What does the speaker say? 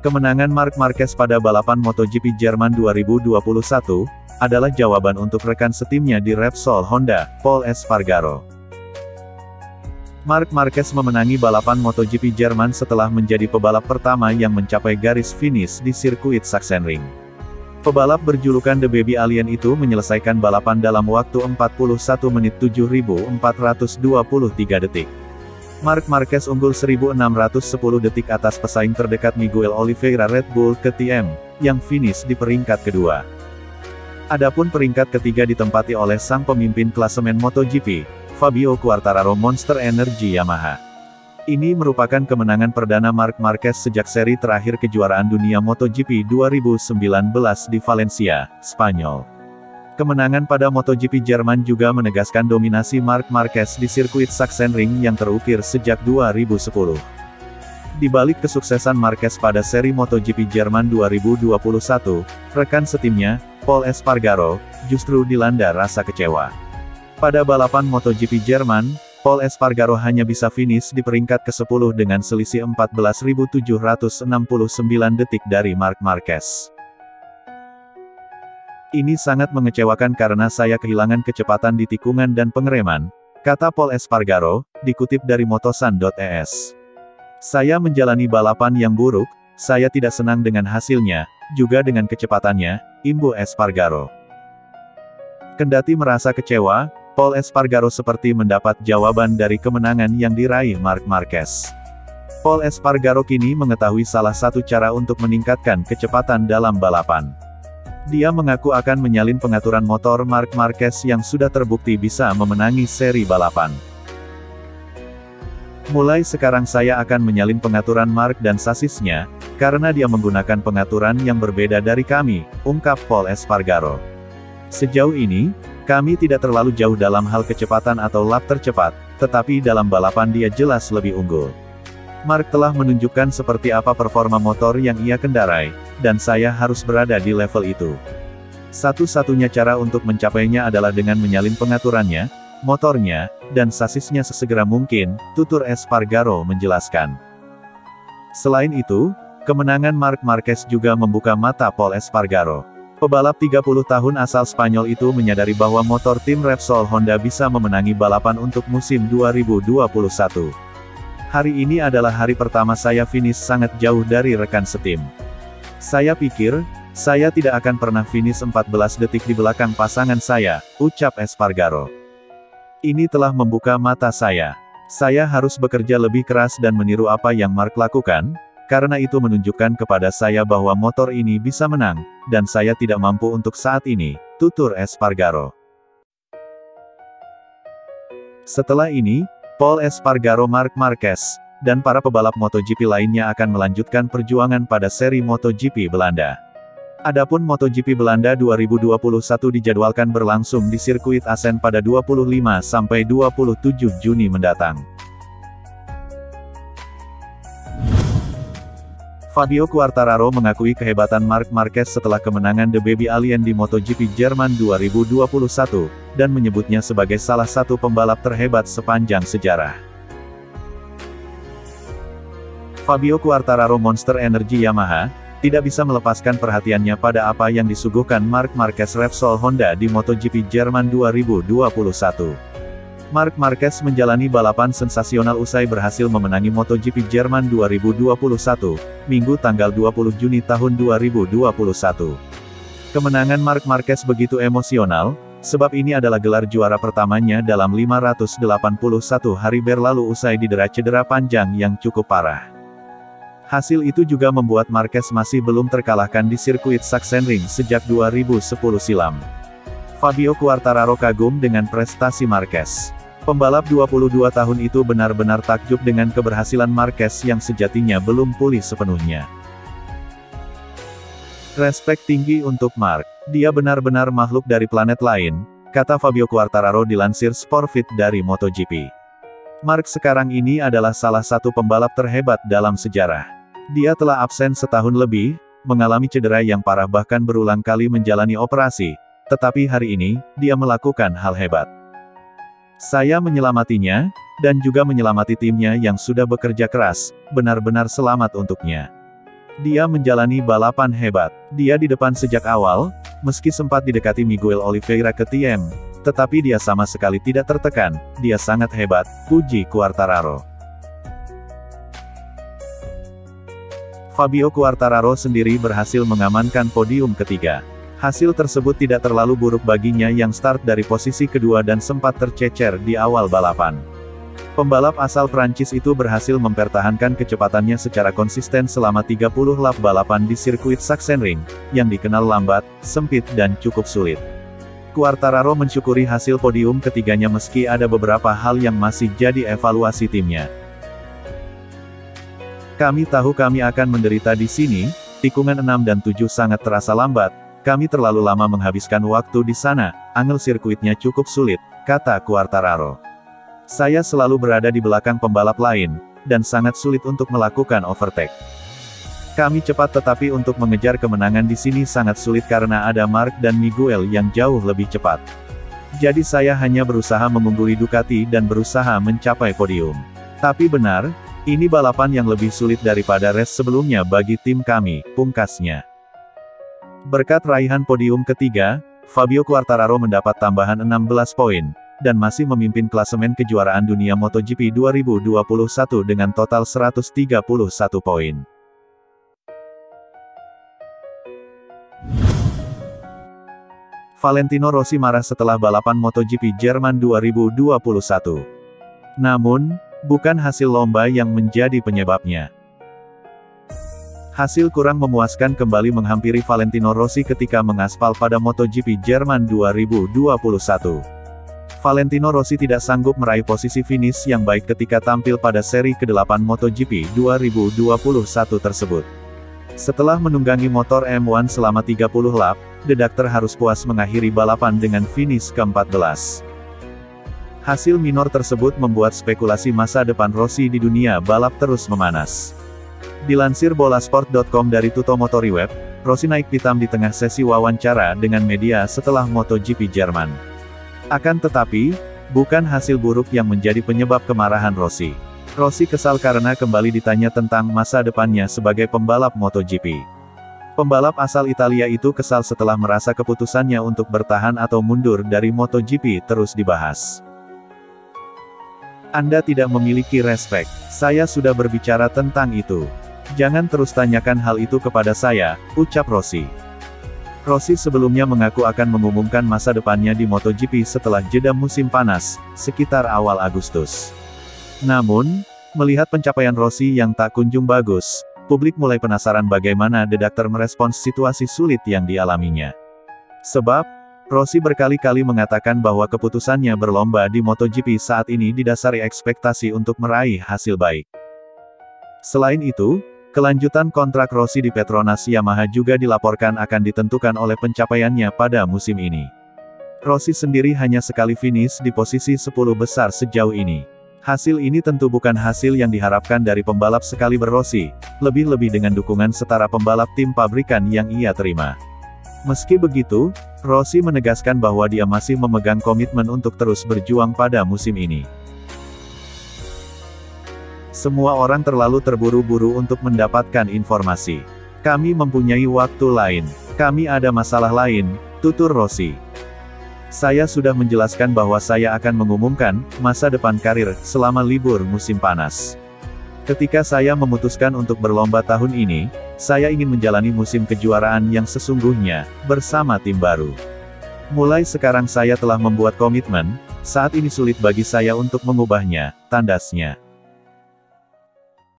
Kemenangan Marc Marquez pada balapan MotoGP Jerman 2021, adalah jawaban untuk rekan setimnya di Repsol Honda, Pol Espargaro. Marc Marquez memenangi balapan MotoGP Jerman setelah menjadi pebalap pertama yang mencapai garis finish di sirkuit Sachsenring. Pebalap berjulukan The Baby Alien itu menyelesaikan balapan dalam waktu 41 menit 7.423 detik. Marc Marquez unggul 1.610 detik atas pesaing terdekat Miguel Oliveira Red Bull KTM, yang finish di peringkat kedua. Adapun peringkat ketiga ditempati oleh sang pemimpin klasemen MotoGP, Fabio Quartararo Monster Energy Yamaha. Ini merupakan kemenangan perdana Marc Marquez sejak seri terakhir kejuaraan dunia MotoGP 2019 di Valencia, Spanyol. Kemenangan pada MotoGP Jerman juga menegaskan dominasi Marc Marquez di sirkuit Sachsenring yang terukir sejak 2010. Di balik kesuksesan Marquez pada seri MotoGP Jerman 2021, rekan setimnya, Pol Espargaro, justru dilanda rasa kecewa. Pada balapan MotoGP Jerman, Pol Espargaro hanya bisa finish di peringkat ke-10 dengan selisih 14.769 detik dari Marc Marquez. Ini sangat mengecewakan karena saya kehilangan kecepatan di tikungan dan pengereman, kata Pol Espargaro, dikutip dari motosan.es. Saya menjalani balapan yang buruk, saya tidak senang dengan hasilnya, juga dengan kecepatannya, imbu Espargaro. Kendati merasa kecewa, Pol Espargaro seperti mendapat jawaban dari kemenangan yang diraih Marc Marquez. Pol Espargaro kini mengetahui salah satu cara untuk meningkatkan kecepatan dalam balapan. Dia mengaku akan menyalin pengaturan motor Marc Marquez yang sudah terbukti bisa memenangi seri balapan. Mulai sekarang saya akan menyalin pengaturan Marc dan sasisnya, karena dia menggunakan pengaturan yang berbeda dari kami, ungkap Pol Espargaro. Sejauh ini, kami tidak terlalu jauh dalam hal kecepatan atau lap tercepat, tetapi dalam balapan dia jelas lebih unggul. Marc telah menunjukkan seperti apa performa motor yang ia kendarai, dan saya harus berada di level itu. Satu-satunya cara untuk mencapainya adalah dengan menyalin pengaturannya, motornya, dan sasisnya sesegera mungkin, tutur Espargaro menjelaskan. Selain itu, kemenangan Marc Marquez juga membuka mata Pol Espargaro. Pebalap 30 tahun asal Spanyol itu menyadari bahwa motor tim Repsol Honda bisa memenangi balapan untuk musim 2021. Hari ini adalah hari pertama saya finish sangat jauh dari rekan setim. Saya pikir, saya tidak akan pernah finish 14 detik di belakang pasangan saya, ucap Espargaro. Ini telah membuka mata saya. Saya harus bekerja lebih keras dan meniru apa yang Marc lakukan, karena itu menunjukkan kepada saya bahwa motor ini bisa menang, dan saya tidak mampu untuk saat ini, tutur Espargaro. Setelah ini, Pol Espargaro Marc Marquez, dan para pebalap MotoGP lainnya akan melanjutkan perjuangan pada seri MotoGP Belanda. Adapun MotoGP Belanda 2021 dijadwalkan berlangsung di sirkuit Assen pada 25–27 Juni mendatang. Fabio Quartararo mengakui kehebatan Marc Marquez setelah kemenangan The Baby Alien di MotoGP Jerman 2021, dan menyebutnya sebagai salah satu pembalap terhebat sepanjang sejarah. Fabio Quartararo Monster Energy Yamaha, tidak bisa melepaskan perhatiannya pada apa yang disuguhkan Marc Marquez Repsol Honda di MotoGP Jerman 2021. Marc Marquez menjalani balapan sensasional usai berhasil memenangi MotoGP Jerman 2021, Minggu tanggal 20 Juni tahun 2021. Kemenangan Marc Marquez begitu emosional, sebab ini adalah gelar juara pertamanya dalam 581 hari berlalu usai didera cedera panjang yang cukup parah. Hasil itu juga membuat Marquez masih belum terkalahkan di sirkuit Sachsenring sejak 2010 silam. Fabio Quartararo kagum dengan prestasi Marquez. Pembalap 22 tahun itu benar-benar takjub dengan keberhasilan Marquez yang sejatinya belum pulih sepenuhnya. Respek tinggi untuk Marc. Dia benar-benar makhluk dari planet lain, kata Fabio Quartararo dilansir Sportfit dari MotoGP. Marc sekarang ini adalah salah satu pembalap terhebat dalam sejarah. Dia telah absen setahun lebih, mengalami cedera yang parah bahkan berulang kali menjalani operasi, tetapi hari ini, dia melakukan hal hebat. Saya menyelamatinya, dan juga menyelamati timnya yang sudah bekerja keras, benar-benar selamat untuknya. Dia menjalani balapan hebat. Dia di depan sejak awal, meski sempat didekati Miguel Oliveira KTM, tetapi dia sama sekali tidak tertekan. Dia sangat hebat, puji Quartararo. Fabio Quartararo sendiri berhasil mengamankan podium ketiga. Hasil tersebut tidak terlalu buruk baginya yang start dari posisi kedua dan sempat tercecer di awal balapan. Pembalap asal Prancis itu berhasil mempertahankan kecepatannya secara konsisten selama 30 lap balapan di sirkuit Sachsenring, yang dikenal lambat, sempit dan cukup sulit. Quartararo mensyukuri hasil podium ketiganya meski ada beberapa hal yang masih jadi evaluasi timnya. Kami tahu kami akan menderita di sini, tikungan 6 dan 7 sangat terasa lambat, kami terlalu lama menghabiskan waktu di sana, angle sirkuitnya cukup sulit, kata Quartararo. Saya selalu berada di belakang pembalap lain, dan sangat sulit untuk melakukan overtake. Kami cepat tetapi untuk mengejar kemenangan di sini sangat sulit karena ada Marc dan Miguel yang jauh lebih cepat. Jadi saya hanya berusaha mengungguli Ducati dan berusaha mencapai podium. Tapi benar, ini balapan yang lebih sulit daripada race sebelumnya bagi tim kami, pungkasnya. Berkat raihan podium ketiga, Fabio Quartararo mendapat tambahan 16 poin, dan masih memimpin klasemen kejuaraan dunia MotoGP 2021 dengan total 131 poin. Valentino Rossi marah setelah balapan MotoGP Jerman 2021. Namun, bukan hasil lomba yang menjadi penyebabnya. Hasil kurang memuaskan kembali menghampiri Valentino Rossi ketika mengaspal pada MotoGP Jerman 2021. Valentino Rossi tidak sanggup meraih posisi finish yang baik ketika tampil pada seri ke-8 MotoGP 2021 tersebut. Setelah menunggangi motor M1 selama 30 lap, The Doctor harus puas mengakhiri balapan dengan finish ke-14. Hasil minor tersebut membuat spekulasi masa depan Rossi di dunia balap terus memanas. Dilansir bolasport.com dari Tutomotori Web, Rossi naik pitam di tengah sesi wawancara dengan media setelah MotoGP Jerman. Akan tetapi, bukan hasil buruk yang menjadi penyebab kemarahan Rossi. Rossi kesal karena kembali ditanya tentang masa depannya sebagai pembalap MotoGP. Pembalap asal Italia itu kesal setelah merasa keputusannya untuk bertahan atau mundur dari MotoGP terus dibahas. Anda tidak memiliki respek. Saya sudah berbicara tentang itu. Jangan terus tanyakan hal itu kepada saya, ucap Rossi. Rossi sebelumnya mengaku akan mengumumkan masa depannya di MotoGP setelah jeda musim panas, sekitar awal Agustus. Namun, melihat pencapaian Rossi yang tak kunjung bagus, publik mulai penasaran bagaimana The Doctor merespons situasi sulit yang dialaminya. Sebab, Rossi berkali-kali mengatakan bahwa keputusannya berlomba di MotoGP saat ini didasari ekspektasi untuk meraih hasil baik. Selain itu, kelanjutan kontrak Rossi di Petronas Yamaha juga dilaporkan akan ditentukan oleh pencapaiannya pada musim ini. Rossi sendiri hanya sekali finish di posisi 10 besar sejauh ini. Hasil ini tentu bukan hasil yang diharapkan dari pembalap sekaliber Rossi, lebih-lebih dengan dukungan setara pembalap tim pabrikan yang ia terima. Meski begitu, Rossi menegaskan bahwa dia masih memegang komitmen untuk terus berjuang pada musim ini. Semua orang terlalu terburu-buru untuk mendapatkan informasi. Kami mempunyai waktu lain. Kami ada masalah lain, tutur Rossi. Saya sudah menjelaskan bahwa saya akan mengumumkan masa depan karir selama libur musim panas. Ketika saya memutuskan untuk berlomba tahun ini, saya ingin menjalani musim kejuaraan yang sesungguhnya, bersama tim baru. Mulai sekarang saya telah membuat komitmen, saat ini sulit bagi saya untuk mengubahnya, tandasnya.